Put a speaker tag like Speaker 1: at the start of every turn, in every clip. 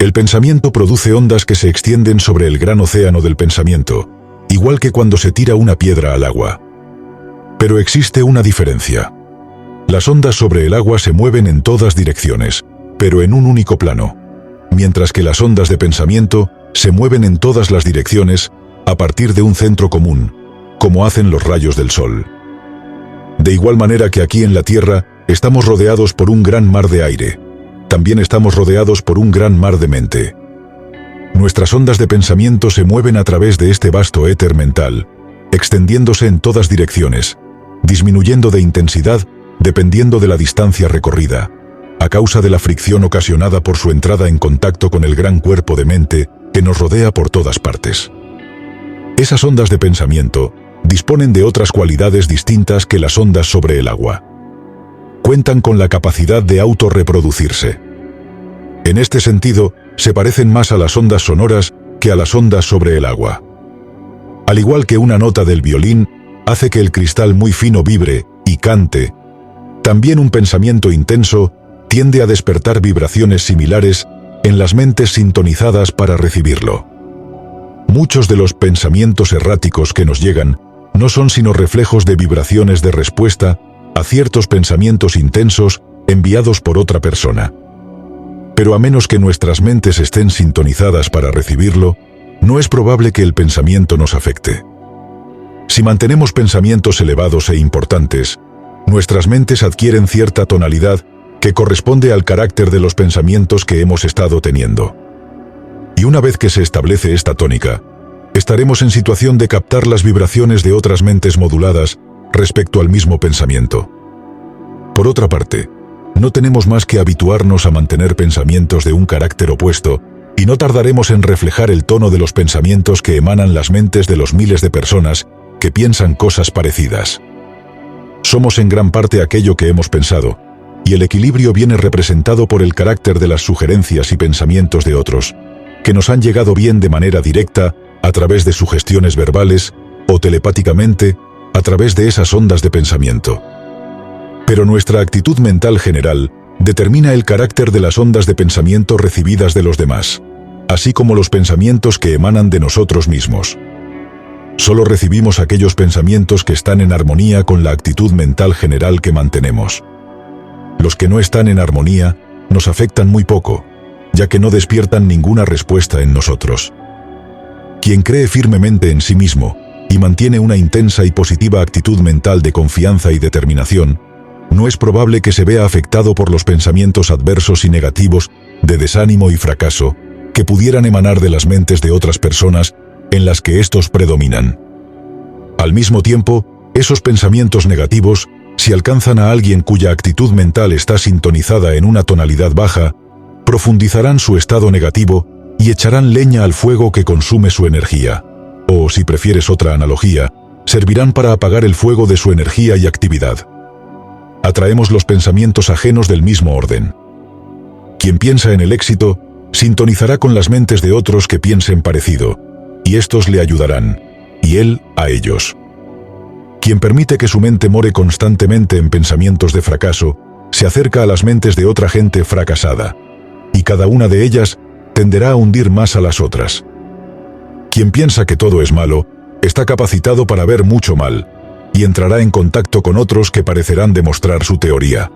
Speaker 1: El pensamiento produce ondas que se extienden sobre el gran océano del pensamiento, igual que cuando se tira una piedra al agua. Pero existe una diferencia. Las ondas sobre el agua se mueven en todas direcciones, pero en un único plano, mientras que las ondas de pensamiento se mueven en todas las direcciones a partir de un centro común, como hacen los rayos del sol. De igual manera que aquí en la Tierra estamos rodeados por un gran mar de aire, también estamos rodeados por un gran mar de mente. Nuestras ondas de pensamiento se mueven a través de este vasto éter mental, extendiéndose en todas direcciones, disminuyendo de intensidad dependiendo de la distancia recorrida, a causa de la fricción ocasionada por su entrada en contacto con el gran cuerpo de mente que nos rodea por todas partes. Esas ondas de pensamiento disponen de otras cualidades distintas que las ondas sobre el agua. Cuentan con la capacidad de autorreproducirse. En este sentido, se parecen más a las ondas sonoras que a las ondas sobre el agua. Al igual que una nota del violín hace que el cristal muy fino vibre y cante, también un pensamiento intenso tiende a despertar vibraciones similares en las mentes sintonizadas para recibirlo. Muchos de los pensamientos erráticos que nos llegan no son sino reflejos de vibraciones de respuesta a ciertos pensamientos intensos enviados por otra persona. Pero a menos que nuestras mentes estén sintonizadas para recibirlo, no es probable que el pensamiento nos afecte. Si mantenemos pensamientos elevados e importantes, nuestras mentes adquieren cierta tonalidad que corresponde al carácter de los pensamientos que hemos estado teniendo. Y una vez que se establece esta tónica, estaremos en situación de captar las vibraciones de otras mentes moduladas respecto al mismo pensamiento. Por otra parte, no tenemos más que habituarnos a mantener pensamientos de un carácter opuesto y no tardaremos en reflejar el tono de los pensamientos que emanan las mentes de los miles de personas que piensan cosas parecidas. Somos en gran parte aquello que hemos pensado, y el equilibrio viene representado por el carácter de las sugerencias y pensamientos de otros, que nos han llegado bien de manera directa, a través de sugestiones verbales, o telepáticamente, a través de esas ondas de pensamiento. Pero nuestra actitud mental general determina el carácter de las ondas de pensamiento recibidas de los demás, así como los pensamientos que emanan de nosotros mismos. Solo recibimos aquellos pensamientos que están en armonía con la actitud mental general que mantenemos. Los que no están en armonía nos afectan muy poco, ya que no despiertan ninguna respuesta en nosotros. Quien cree firmemente en sí mismo y mantiene una intensa y positiva actitud mental de confianza y determinación, no es probable que se vea afectado por los pensamientos adversos y negativos de desánimo y fracaso que pudieran emanar de las mentes de otras personas en las que estos predominan. Al mismo tiempo, esos pensamientos negativos, si alcanzan a alguien cuya actitud mental está sintonizada en una tonalidad baja, profundizarán su estado negativo y echarán leña al fuego que consume su energía. O, si prefieres otra analogía, servirán para apagar el fuego de su energía y actividad. Atraemos los pensamientos ajenos del mismo orden. Quien piensa en el éxito, sintonizará con las mentes de otros que piensen parecido, y estos le ayudarán, y él a ellos. Quien permite que su mente more constantemente en pensamientos de fracaso, se acerca a las mentes de otra gente fracasada, y cada una de ellas tenderá a hundir más a las otras. Quien piensa que todo es malo, está capacitado para ver mucho mal, y entrará en contacto con otros que parecerán demostrar su teoría.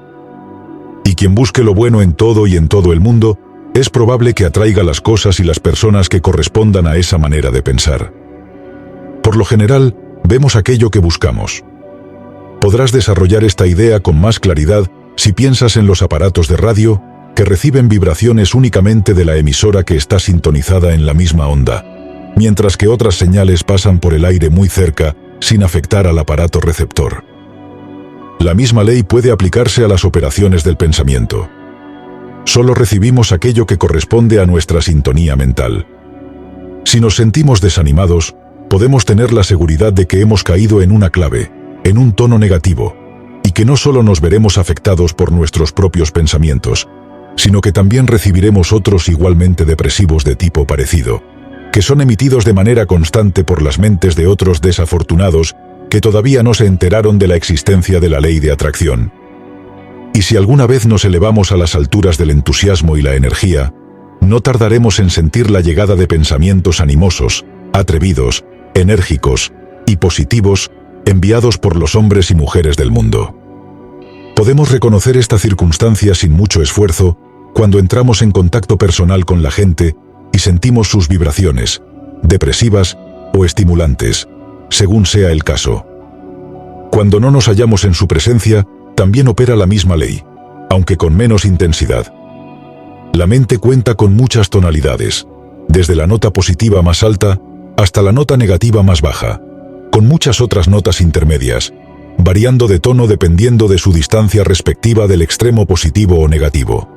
Speaker 1: Y quien busque lo bueno en todo y en todo el mundo, es probable que atraiga las cosas y las personas que correspondan a esa manera de pensar. Por lo general, vemos aquello que buscamos. Podrás desarrollar esta idea con más claridad si piensas en los aparatos de radio que reciben vibraciones únicamente de la emisora que está sintonizada en la misma onda, mientras que otras señales pasan por el aire muy cerca sin afectar al aparato receptor. La misma ley puede aplicarse a las operaciones del pensamiento. Solo recibimos aquello que corresponde a nuestra sintonía mental. Si nos sentimos desanimados, podemos tener la seguridad de que hemos caído en una clave, en un tono negativo, y que no solo nos veremos afectados por nuestros propios pensamientos, sino que también recibiremos otros igualmente depresivos de tipo parecido, que son emitidos de manera constante por las mentes de otros desafortunados que todavía no se enteraron de la existencia de la ley de atracción. Y si alguna vez nos elevamos a las alturas del entusiasmo y la energía, no tardaremos en sentir la llegada de pensamientos animosos, atrevidos, enérgicos y positivos, enviados por los hombres y mujeres del mundo. Podemos reconocer esta circunstancia sin mucho esfuerzo cuando entramos en contacto personal con la gente y sentimos sus vibraciones, depresivas o estimulantes, según sea el caso. Cuando no nos hallamos en su presencia, también opera la misma ley, aunque con menos intensidad. La mente cuenta con muchas tonalidades, desde la nota positiva más alta hasta la nota negativa más baja, con muchas otras notas intermedias, variando de tono dependiendo de su distancia respectiva del extremo positivo o negativo.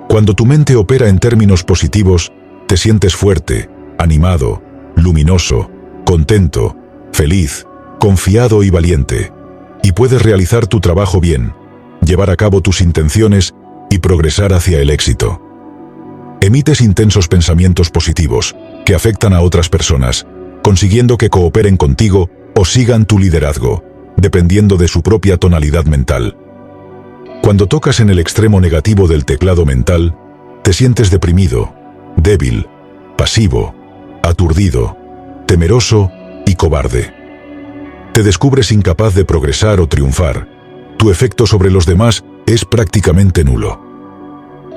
Speaker 1: Cuando tu mente opera en términos positivos, te sientes fuerte, animado, luminoso, contento, feliz, confiado y valiente, y puedes realizar tu trabajo bien, llevar a cabo tus intenciones y progresar hacia el éxito. Emites intensos pensamientos positivos que afectan a otras personas, consiguiendo que cooperen contigo o sigan tu liderazgo, dependiendo de su propia tonalidad mental. Cuando tocas en el extremo negativo del teclado mental, te sientes deprimido, débil, pasivo, aturdido, temeroso y cobarde. Te descubres incapaz de progresar o triunfar. Tu efecto sobre los demás es prácticamente nulo.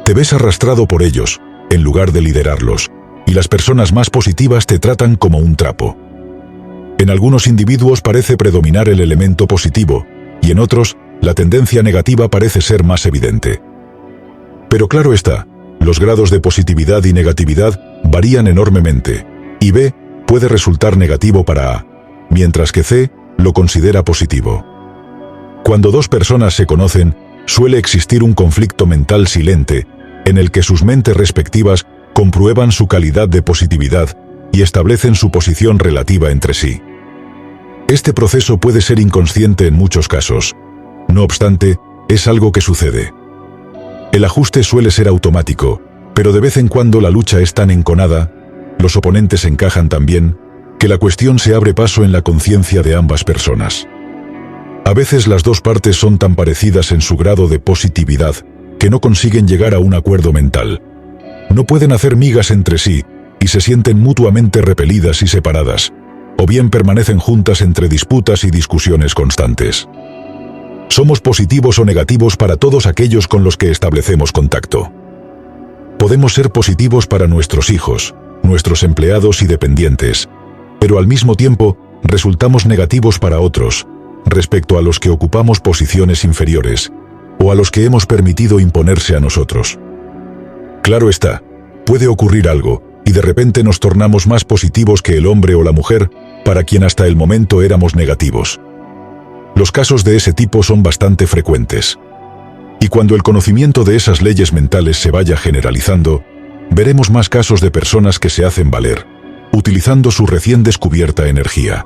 Speaker 1: Te ves arrastrado por ellos, en lugar de liderarlos, y las personas más positivas te tratan como un trapo. En algunos individuos parece predominar el elemento positivo, y en otros, la tendencia negativa parece ser más evidente. Pero claro está, los grados de positividad y negatividad varían enormemente, y B puede resultar negativo para A, mientras que C lo considera positivo. Cuando dos personas se conocen, suele existir un conflicto mental silente, en el que sus mentes respectivas comprueban su calidad de positividad y establecen su posición relativa entre sí. Este proceso puede ser inconsciente en muchos casos. No obstante, es algo que sucede. El ajuste suele ser automático, pero de vez en cuando la lucha es tan enconada, los oponentes encajan tan bien, que la cuestión se abre paso en la conciencia de ambas personas. A veces las dos partes son tan parecidas en su grado de positividad que no consiguen llegar a un acuerdo mental. No pueden hacer migas entre sí y se sienten mutuamente repelidas y separadas, o bien permanecen juntas entre disputas y discusiones constantes. Somos positivos o negativos para todos aquellos con los que establecemos contacto. Podemos ser positivos para nuestros hijos, nuestros empleados y dependientes, pero al mismo tiempo resultamos negativos para otros, respecto a los que ocupamos posiciones inferiores, o a los que hemos permitido imponerse a nosotros. Claro está, puede ocurrir algo, y de repente nos tornamos más positivos que el hombre o la mujer, para quien hasta el momento éramos negativos. Los casos de ese tipo son bastante frecuentes. Y cuando el conocimiento de esas leyes mentales se vaya generalizando, veremos más casos de personas que se hacen valer, utilizando su recién descubierta energía.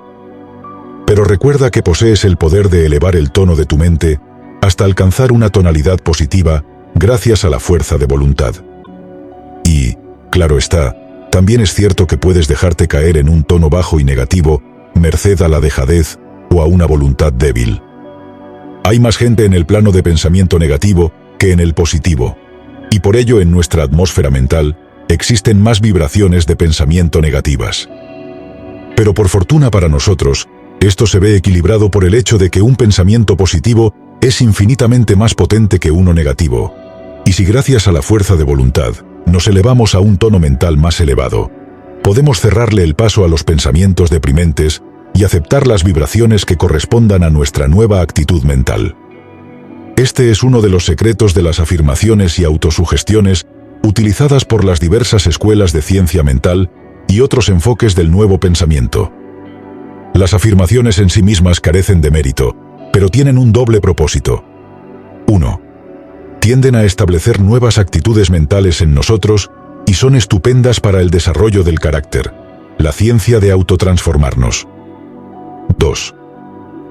Speaker 1: Pero recuerda que posees el poder de elevar el tono de tu mente hasta alcanzar una tonalidad positiva gracias a la fuerza de voluntad. Y, claro está, también es cierto que puedes dejarte caer en un tono bajo y negativo, merced a la dejadez o a una voluntad débil. Hay más gente en el plano de pensamiento negativo que en el positivo, y por ello en nuestra atmósfera mental existen más vibraciones de pensamiento negativas. Pero por fortuna para nosotros, esto se ve equilibrado por el hecho de que un pensamiento positivo es infinitamente más potente que uno negativo, y si gracias a la fuerza de voluntad nos elevamos a un tono mental más elevado, podemos cerrarle el paso a los pensamientos deprimentes y aceptar las vibraciones que correspondan a nuestra nueva actitud mental. Este es uno de los secretos de las afirmaciones y autosugestiones utilizadas por las diversas escuelas de ciencia mental y otros enfoques del nuevo pensamiento. Las afirmaciones en sí mismas carecen de mérito, pero tienen un doble propósito. 1. Tienden a establecer nuevas actitudes mentales en nosotros y son estupendas para el desarrollo del carácter, la ciencia de autotransformarnos. 2.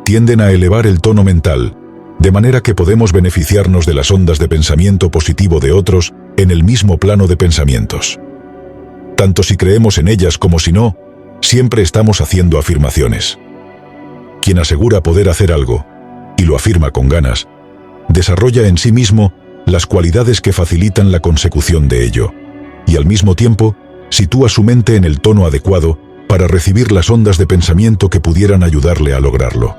Speaker 1: Tienden a elevar el tono mental, de manera que podemos beneficiarnos de las ondas de pensamiento positivo de otros en el mismo plano de pensamientos. Tanto si creemos en ellas como si no, siempre estamos haciendo afirmaciones. Quien asegura poder hacer algo, y lo afirma con ganas, desarrolla en sí mismo las cualidades que facilitan la consecución de ello. y al mismo tiempo, sitúa su mente en el tono adecuado para recibir las ondas de pensamiento que pudieran ayudarle a lograrlo.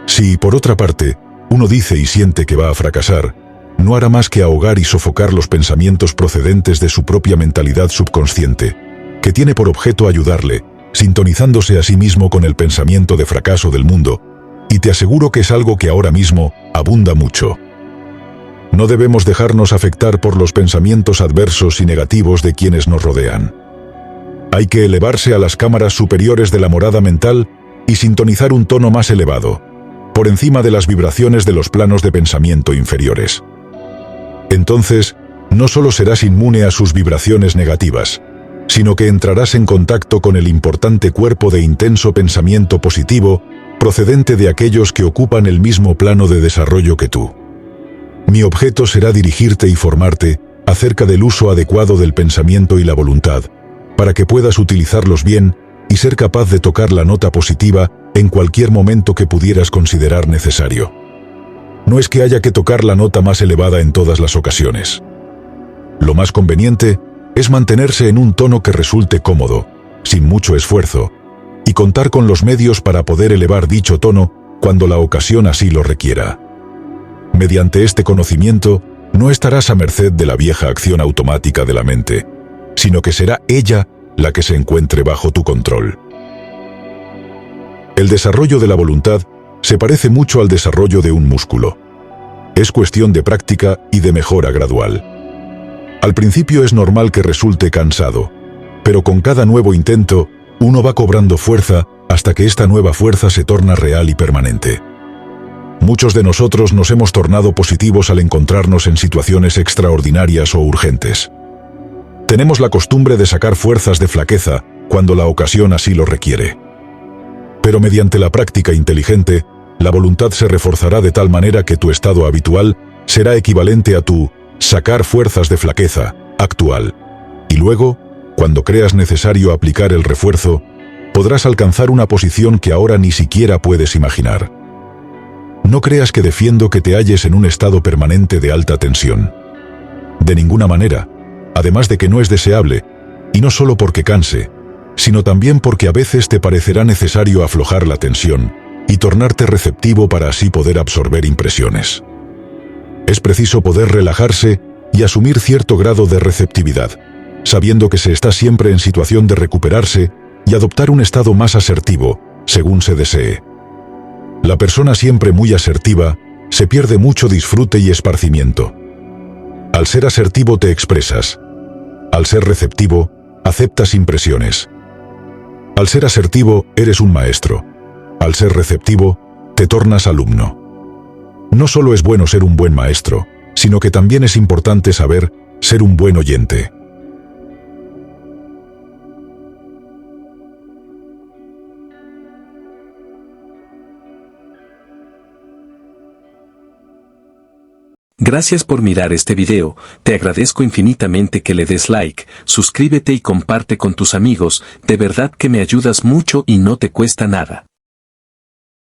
Speaker 1: Si, por otra parte, uno dice y siente que va a fracasar, no hará más que ahogar y sofocar los pensamientos procedentes de su propia mentalidad subconsciente, que tiene por objeto ayudarle, sintonizándose a sí mismo con el pensamiento de fracaso del mundo, y te aseguro que es algo que ahora mismo abunda mucho. No debemos dejarnos afectar por los pensamientos adversos y negativos de quienes nos rodean. Hay que elevarse a las cámaras superiores de la morada mental y sintonizar un tono más elevado, por encima de las vibraciones de los planos de pensamiento inferiores. Entonces, no solo serás inmune a sus vibraciones negativas, sino que entrarás en contacto con el importante cuerpo de intenso pensamiento positivo procedente de aquellos que ocupan el mismo plano de desarrollo que tú. Mi objeto será dirigirte y formarte acerca del uso adecuado del pensamiento y la voluntad, para que puedas utilizarlos bien y ser capaz de tocar la nota positiva en cualquier momento que pudieras considerar necesario. No es que haya que tocar la nota más elevada en todas las ocasiones. Lo más conveniente es mantenerse en un tono que resulte cómodo, sin mucho esfuerzo, y contar con los medios para poder elevar dicho tono cuando la ocasión así lo requiera. Mediante este conocimiento, no estarás a merced de la vieja acción automática de la mente, sino que será ella la que se encuentre bajo tu control. El desarrollo de la voluntad se parece mucho al desarrollo de un músculo. Es cuestión de práctica y de mejora gradual. Al principio es normal que resulte cansado, pero con cada nuevo intento, uno va cobrando fuerza hasta que esta nueva fuerza se torna real y permanente. Muchos de nosotros nos hemos tornado positivos al encontrarnos en situaciones extraordinarias o urgentes. Tenemos la costumbre de sacar fuerzas de flaqueza cuando la ocasión así lo requiere. Pero mediante la práctica inteligente, la voluntad se reforzará de tal manera que tu estado habitual será equivalente a tu sacar fuerzas de flaqueza actual. Y luego, cuando creas necesario aplicar el refuerzo, podrás alcanzar una posición que ahora ni siquiera puedes imaginar. No creas que defiendo que te halles en un estado permanente de alta tensión. De ninguna manera, además de que no es deseable, y no solo porque canse, sino también porque a veces te parecerá necesario aflojar la tensión y tornarte receptivo para así poder absorber impresiones. Es preciso poder relajarse y asumir cierto grado de receptividad, sabiendo que se está siempre en situación de recuperarse y adoptar un estado más asertivo, según se desee. La persona siempre muy asertiva se pierde mucho disfrute y esparcimiento. Al ser asertivo te expresas. Al ser receptivo, aceptas impresiones. Al ser asertivo, eres un maestro. Al ser receptivo, te tornas alumno. No solo es bueno ser un buen maestro, sino que también es importante saber ser un buen oyente.
Speaker 2: Gracias por mirar este video, te agradezco infinitamente que le des like, suscríbete y comparte con tus amigos, de verdad que me ayudas mucho y no te cuesta nada.